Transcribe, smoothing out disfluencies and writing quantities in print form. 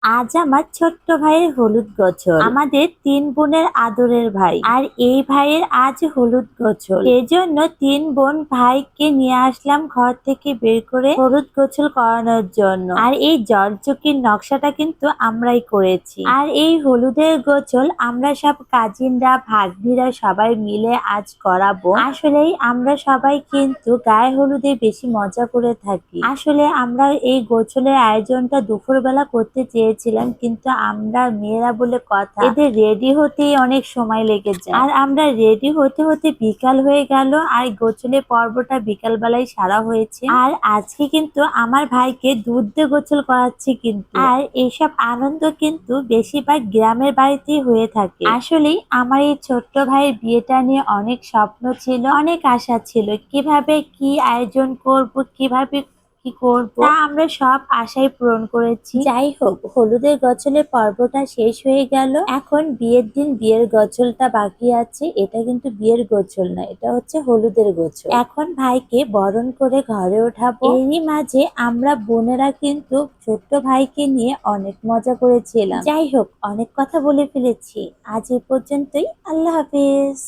আজ আমার ছোট্ট ভাইয়ের হলুদ গোছল। আমাদের 3 বোনের আদরের ভাই, আর এই ভাইয়ের আজ হলুদ গোছল। সেই জন্য 3 বোন ভাইকে নিয়ে আসলাম ঘর থেকে বের করে হলুদ গোছল করানোর জন্য। আর এই জলচকির নকশাটা কিন্তু আমরাই করেছি। আর এই হলুদের গোছল আমরা সব কাজিনরা ভাগ্নিরা সবাই মিলে আজ করাবো। আসলেই আমরা সবাই কিন্তু গায়ে হলুদে বেশি মজা করে থাকি। আসলে আমরা এই গোছলের আয়োজনটা দুপুরবেলা করতে চেয়েছিলাম, কিন্তু আমরা মেয়েরা বলে কথা, এদের রেডি হতেই অনেক সময় লেগে যায়। আর আমরা রেডি হতে হতে বিকাল হয়ে গেল, আর গোছলের পর্বটা বিকাল বেলায় সারা হয়েছে। আর আজকে কিন্তু আমার ভাইকে দুধ দিয়ে গোছল করাচ্ছি কিন্তু। আর এইসব আনন্দ কিন্তু বেশিরভাগ গ্রামের বাড়িতেই হয়ে থাকে। আসলে আমার এই ছোট্ট ভাইয়ের বিয়েটা নিয়ে অনেক স্বপ্ন ছিল, অনেক আশা ছিল, কিভাবে কি আয়োজন করব, কিভাবে কি করব, তা আমরা সব আশাই পূরণ করেছি। যাই হোক, হলুদের গোছলের পর্বটা শেষ হয়ে গেল। এখন বিয়ের দিন বিয়ের গোছলটা বাকি আছে। এটা কিন্তু বিয়ের গোছল না, এটা হচ্ছে হলুদের গোছল। এখন ভাইকে বরণ করে ঘরে ওঠাবো। এরই মাঝে আমরা বোনেরা কিন্তু ছোট্ট ভাইকে নিয়ে অনেক মজা করেছিলাম। যাই হোক, অনেক কথা বলে ফেলেছি। আজ এ পর্যন্তই। আল্লাহ হাফিজ।